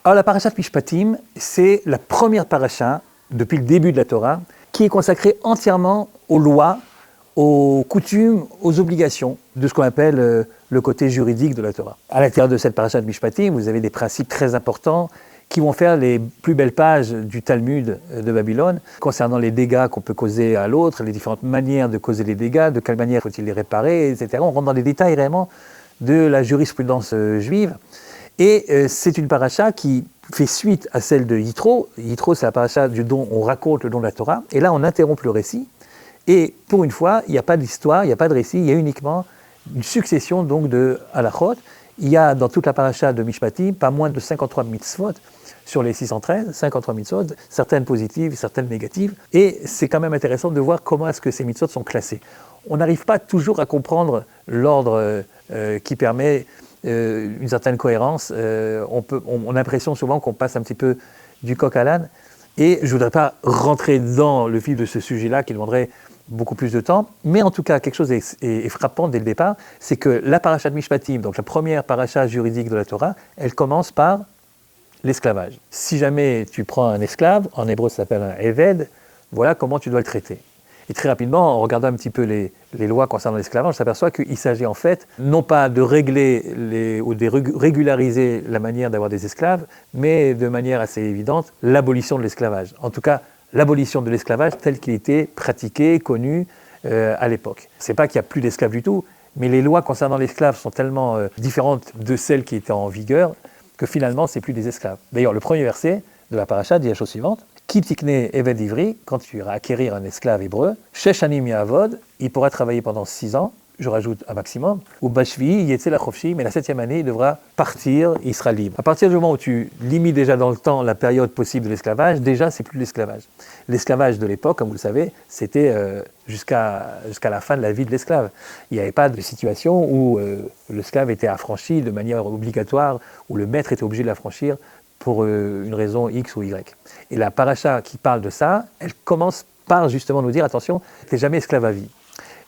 Alors la parashat Mishpatim, c'est la première paracha depuis le début de la Torah qui est consacrée entièrement aux lois, aux coutumes, aux obligations de ce qu'on appelle le côté juridique de la Torah. À l'intérieur de cette parashat Mishpatim, vous avez des principes très importants qui vont faire les plus belles pages du Talmud de Babylone concernant les dégâts qu'on peut causer à l'autre, les différentes manières de causer les dégâts, de quelle manière faut-il les réparer, etc. On rentre dans les détails réellement de la jurisprudence juive. Et c'est une paracha qui fait suite à celle de Yitro. Yitro, c'est la paracha du don, on raconte le don de la Torah. Et là, on interrompt le récit. Et pour une fois, il n'y a pas d'histoire, il n'y a pas de récit, il y a uniquement une succession donc de halachot. Il y a dans toute la paracha de Mishpatim pas moins de 53 mitzvot sur les 613, 53 mitzvot, certaines positives, certaines négatives. Et c'est quand même intéressant de voir comment est-ce que ces mitzvot sont classés. On n'arrive pas toujours à comprendre l'ordre qui permet une certaine cohérence. On a l'impression souvent qu'on passe un petit peu du coq à l'âne. Et je ne voudrais pas rentrer dans le vif de ce sujet-là qui demanderait beaucoup plus de temps. Mais en tout cas, quelque chose est frappant dès le départ, c'est que la paracha de Mishpatim, donc la première paracha juridique de la Torah, elle commence par l'esclavage. Si jamais tu prends un esclave, en hébreu ça s'appelle un eved, voilà comment tu dois le traiter. Et très rapidement, en regardant un petit peu les lois concernant l'esclavage, on s'aperçoit qu'il s'agit en fait, non pas de régler ou de régulariser la manière d'avoir des esclaves, mais de manière assez évidente, l'abolition de l'esclavage. En tout cas, l'abolition de l'esclavage tel qu'il était pratiqué, connu à l'époque. C'est pas qu'il n'y a plus d'esclaves du tout, mais les lois concernant l'esclave sont tellement différentes de celles qui étaient en vigueur que finalement, c'est plus des esclaves. D'ailleurs, le premier verset de la paracha dit la chose suivante. Ki tikne eved ivri, quand tu iras acquérir un esclave hébreu, shesh anim ya'avod, il pourra travailler pendant 6 ans, je rajoute un maximum, ou bashvi yetze lachofshi, mais la 7e année, il devra partir, il sera libre. À partir du moment où tu limites déjà dans le temps la période possible de l'esclavage, déjà, c'est plus l'esclavage. L'esclavage de l'époque, comme vous le savez, c'était jusqu'à la fin de la vie de l'esclave. Il n'y avait pas de situation où l'esclave était affranchi de manière obligatoire, où le maître était obligé de l'affranchir pour une raison X ou Y. Et la paracha qui parle de ça, elle commence par justement nous dire, attention, tu n'es jamais esclave à vie.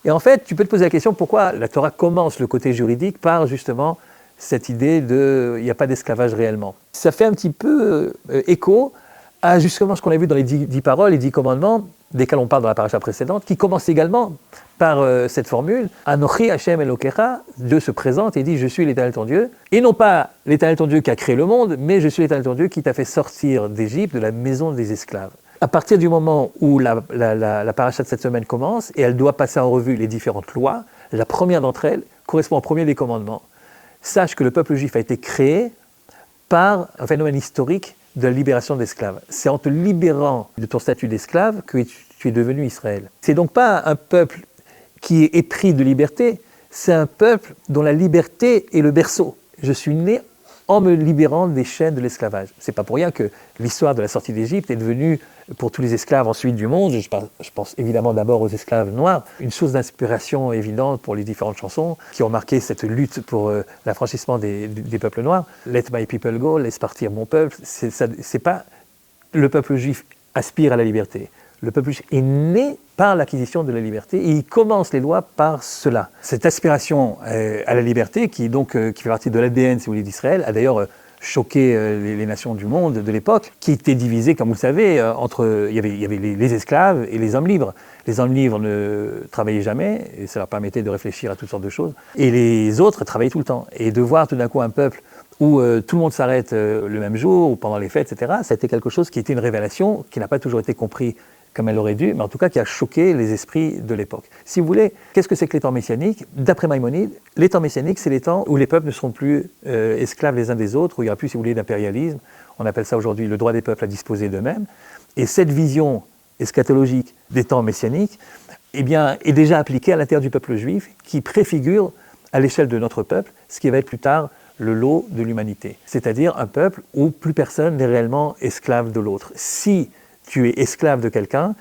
Et en fait, tu peux te poser la question, pourquoi la Torah commence le côté juridique par justement cette idée de il n'y a pas d'esclavage réellement. Ça fait un petit peu écho à justement ce qu'on a vu dans les 10 paroles, les 10 commandements, desquels on parle dans la paracha précédente, qui commence également par cette formule, Anochi Hashem Elokecha, Dieu se présente et dit, je suis l'Éternel ton Dieu, et non pas l'Éternel ton Dieu qui a créé le monde, mais je suis l'Éternel ton Dieu qui t'a fait sortir d'Égypte, de la maison des esclaves. À partir du moment où la paracha de cette semaine commence, et elle doit passer en revue les différentes lois, la première d'entre elles correspond au premier des commandements. Sache que le peuple juif a été créé par un phénomène historique de la libération d'esclaves. C'est en te libérant de ton statut d'esclave que tu es devenu Israël. C'est donc pas un peuple qui est épris de liberté, c'est un peuple dont la liberté est le berceau. Je suis né en me libérant des chaînes de l'esclavage. C'est pas pour rien que l'histoire de la sortie d'Égypte est devenue, pour tous les esclaves ensuite du monde, je pense évidemment d'abord aux esclaves noirs, une source d'inspiration évidente pour les différentes chansons qui ont marqué cette lutte pour l'affranchissement des peuples noirs. Let my people go, laisse partir mon peuple. C'est pas le peuple juif aspire à la liberté. Le peuple juif est né par l'acquisition de la liberté et il commence les lois par cela. Cette aspiration à la liberté, qui fait partie de l'ADN, si vous voulez, d'Israël, a d'ailleurs choqué les nations du monde de l'époque, qui étaient divisées, comme vous le savez, entre il y avait les esclaves et les hommes libres. Les hommes libres ne travaillaient jamais, et ça leur permettait de réfléchir à toutes sortes de choses, et les autres travaillaient tout le temps. Et de voir tout d'un coup un peuple où tout le monde s'arrête le même jour, ou pendant les fêtes, etc., ça a été quelque chose qui était une révélation, qui n'a pas toujours été compris comme elle aurait dû, mais en tout cas qui a choqué les esprits de l'époque. Si vous voulez, qu'est-ce que c'est que les temps messianiques ? D'après Maïmonide, les temps messianiques, c'est les temps où les peuples ne seront plus esclaves les uns des autres, où il n'y aura plus, si vous voulez, d'impérialisme. On appelle ça aujourd'hui le droit des peuples à disposer d'eux-mêmes. Et cette vision eschatologique des temps messianiques, eh bien, est déjà appliquée à l'intérieur du peuple juif, qui préfigure à l'échelle de notre peuple ce qui va être plus tard le lot de l'humanité. C'est-à-dire un peuple où plus personne n'est réellement esclave de l'autre. Si tu es esclave de quelqu'un,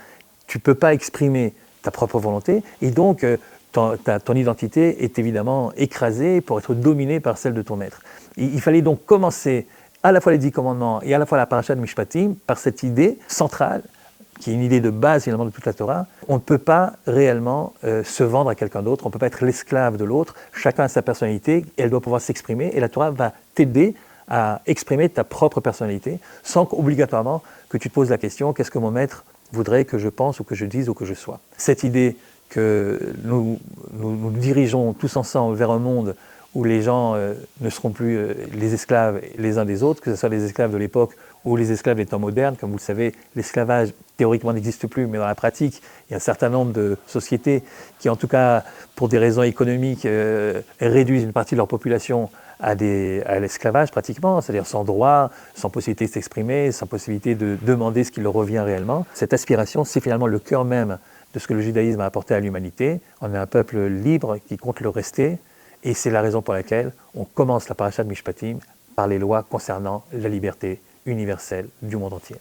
tu ne peux pas exprimer ta propre volonté, et donc ton identité est évidemment écrasée pour être dominée par celle de ton maître. Il fallait donc commencer à la fois les 10 commandements et à la fois la paracha de Mishpatim par cette idée centrale, qui est une idée de base finalement de toute la Torah. On ne peut pas réellement se vendre à quelqu'un d'autre, on ne peut pas être l'esclave de l'autre, chacun a sa personnalité, et elle doit pouvoir s'exprimer, et la Torah va t'aider à exprimer ta propre personnalité, sans qu'obligatoirement que tu te poses la question, qu'est-ce que mon maître voudrait que je pense ou que je dise ou que je sois. Cette idée que nous dirigeons tous ensemble vers un monde où les gens ne seront plus les esclaves les uns des autres, que ce soit les esclaves de l'époque ou les esclaves des temps modernes. Comme vous le savez, l'esclavage théoriquement n'existe plus, mais dans la pratique, il y a un certain nombre de sociétés qui, en tout cas pour des raisons économiques, réduisent une partie de leur population à l'esclavage pratiquement, c'est-à-dire sans droit, sans possibilité de s'exprimer, sans possibilité de demander ce qui leur revient réellement. Cette aspiration, c'est finalement le cœur même de ce que le judaïsme a apporté à l'humanité. On est un peuple libre qui compte le rester, et c'est la raison pour laquelle on commence la parasha de Mishpatim par les lois concernant la liberté universelle du monde entier.